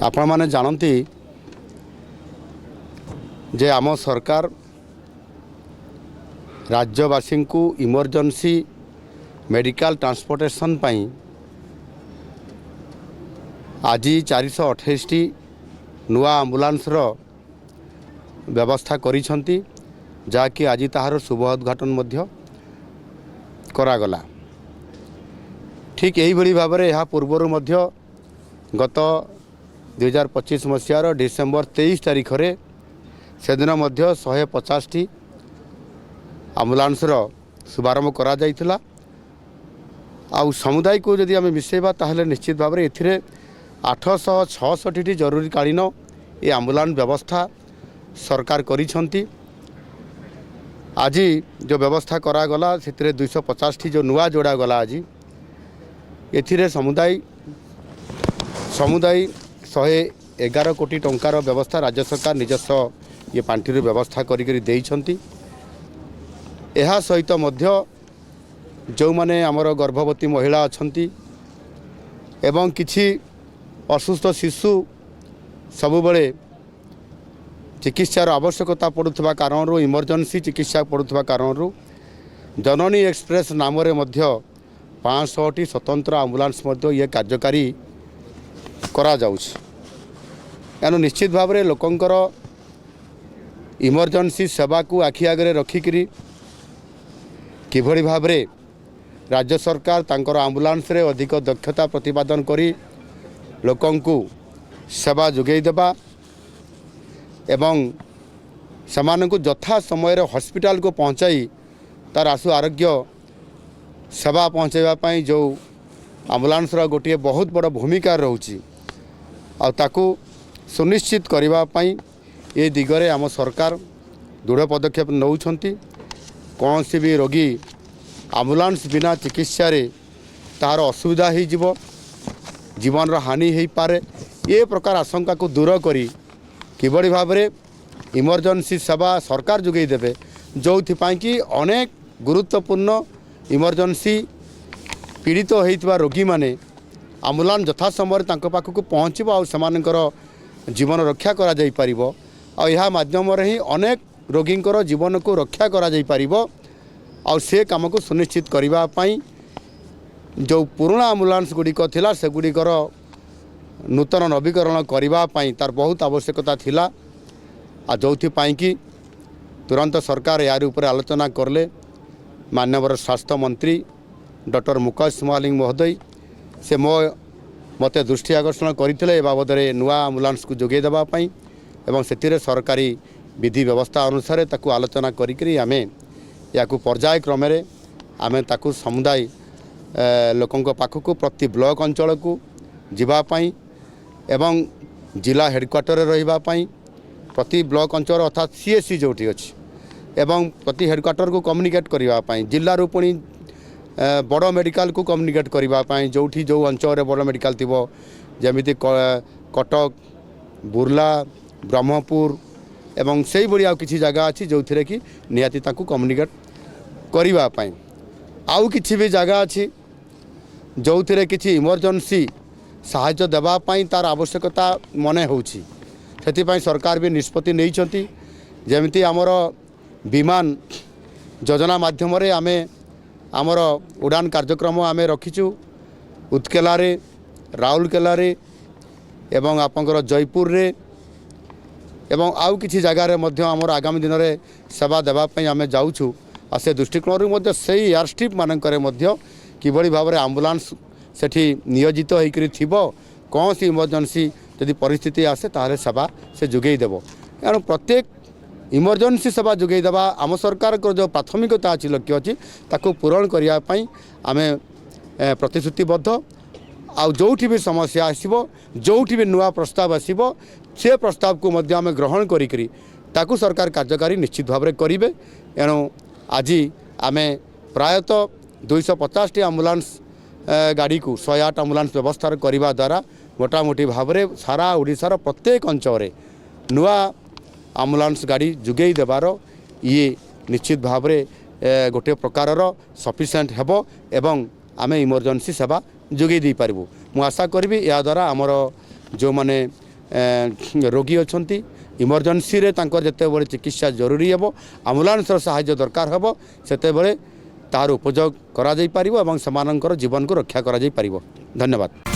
आपण माने जानती जे आम सरकार राज्यवासी को इमरजेंसी मेडिकल ट्रांसपोर्टेशन पाई आज 428 नुआ आम्बुलांस व्यवस्था करिसेंती जाकि आज ताहार शुभ उद्घाटन करागला। ठीक यही भली भाव में यह पूर्वर गत 2025 मसीहार डिसेम्बर 23 तारीख रे से दिन 150 आम्बुलांस शुभारंभ करा जाइथिला। आउ समुदाय को जदि आम मिसेबा ताहले निश्चित भाव में एथिरे 866 जरूरीकालीन ये आम्बुलांस व्यवस्था सरकार करिसेंती। आज जो व्यवस्था करागला से 250 जो नुआ जोड़ा गला आज एथिरे समुदाय 111 कोटी टंकार व्यवस्था राज्य सरकार निजस्व ये पांठि व्यवस्था करी देइछंती। एहा सहित मध्य जो माने आमर गर्भवती महिला अछंती एवं किछि असुस्थ शिशु सबुबले चिकित्सार आवश्यकता पड़ुवा कारण इमरजेंसी चिकित्सा पड़ुवा कारण जननी एक्सप्रेस नाम 500टी स्वतंत्र आम्बुलांस ये कार्यकारी करा जाउछ। एनु निश्चित भाव में लोकंकर इमरजेंसी सेवा को आखि आगे रखिकी किभली भाव में राज्य सरकार तांकर आम्बुलांस रे अधिक दक्षता प्रतिपादन करी लोकंकु सेवा जोगई देबा एवं सेमानंकु यथा समय हॉस्पिटल को पहुंचाई तार आशु आरोग्य सेवा पहुंचाइबा पई जो आम्बुलांस रा गोटे बहुत बड़ भूमिका रहउची आ ताकू सुनिश्चित करबा पई ए दिगरे आम सरकार दृढ़ पदक्षेप नौछंती। कौन सी भी रोगी आम्बुलांस बिना चिकित्सा रे तार असुविधा हो जीव जीवन रा हानि हो पारे ये प्रकार आशंका को दूर करी किभली भाव में इमरजेंसी सेवा सरकार जोगई देबे जो कि अनेक गुरुत्वपूर्ण इमरजेंसी पीड़ित होइतबा रोगी माने आम्बुलांस यथा समय तांको पाखक पहुँचब आ सेमानकर जीवन रक्षा करा जाई परिबो आ यह माध्यम ही अनेक रोगींकर जीवन को रक्षा करा जाई परिबो आ से काम को सुनिश्चित करबा पई जो पुराना आम्बुलांस गुड़िक थिला से गुड़िकर नूतन नवीकरण करबा पई तार बहुत आवश्यकता थिला आ जोथि पई कि तुरंत सरकार यार ऊपर आलोचना करले। माननीय स्वास्थ्य मंत्री डॉक्टर मुकेश मालिंग महोदय से मते दृष्टि आकर्षण करते बाबद नुआ आम्बुलांस को जोगे देबा पई एवं से सरकारी विधि व्यवस्था अनुसार ताकू आलोचना करी आमे याकू पर्याय क्रम आमे ताकू समुदाय लोकंक पाखक प्रति ब्लॉक अंचल को जीवाई एवं जिला हेडक्वार्टर रहिबा पई प्रति ब्लॉक अंचल अर्थात सीएससी जोटी अच्छी एवं प्रति हेडक्वार्टर को कम्युनिकेट करने जिल्ला रू पुणी बड़ मेडिकल को कम्युनिकेट करने जो जो अंचल बड़ मेडिकल थी जमीती कटक बुर्ला ब्रह्मपुर एवं से भाई आउ किसी जगह अच्छी जो थे कि निहाती ताकू कम्युनिकेट करने आउ किसी भी जगह अच्छी जो थे कि इमरजेंसी साहाय्य देवाई तार आवश्यकता मने होची से सरकार भी निष्पत्ति नहीं जमीती आमर विमान योजना माध्यम आमे आमर उड़ान कार्यक्रम आमे रखीचु उत्केला रे राउरकेला रे एवं आपंकर जयपुर रे एवं आउ किसी जगार आमर आगामी दिन में सेवा देवाई आमे जाऊँ आ से दृष्टिकोण से एयर स्ट्रिप मानकर किभली भाव में आम्बुलांस सेठी नियोजित होकर थिबो कौन सी इमरजेंसी यदि परिस्थिति आसे ताहले सेवा से जोगई देव। एणु प्रत्येक इमरजेंसी सेवा जोगई देवा आम सरकार को जो प्राथमिकता अच्छी लक्ष्य अच्छी ताको पूरण करने आम प्रतिश्रुतिबद्ध आ जोठी भी समस्या आसो जोठी भी नुआ प्रस्ताव आसो से प्रस्ताव को आम ग्रहण करी ताकू सरकार कार्यकारी निश्चित भाव में करेंगे। एणु आज आम प्रायतः 250 आम्बुलांस गाड़ी को 108 आम्बुलांस व्यवस्था करने द्वारा मोटामोटी भाव में सारा ओडिशार प्रत्येक अंचल नुआ आम्बुलांस गाड़ी जोगई देवार ये निश्चित भाव में गोटे प्रकार सफिशिएंट हेबो एवं आमे इमरजेंसी सेवा जोगई दे पारिबु। मु आशा करबी या द्वारा आमर जो माने ରୋଗୀ ଅଛନ୍ତି ଇମର୍ଜେନ୍ସିରେ ତାଙ୍କର ଯେତେବେଳେ ଚିକିତ୍ସା ଜରୁରୀ ହେବ ଆମ୍ବୁଲାନ୍ସର ସାହାଯ୍ୟ ଦରକାର ହେବ ସେତେବେଳେ ତାହାର ଉପଯୋଗ କରାଯାଇପାରିବ ଏବଂ ସେମାନଙ୍କର ଜୀବନକୁ ରକ୍ଷା କରାଯାଇପାରିବ। ଧନ୍ୟବାଦ।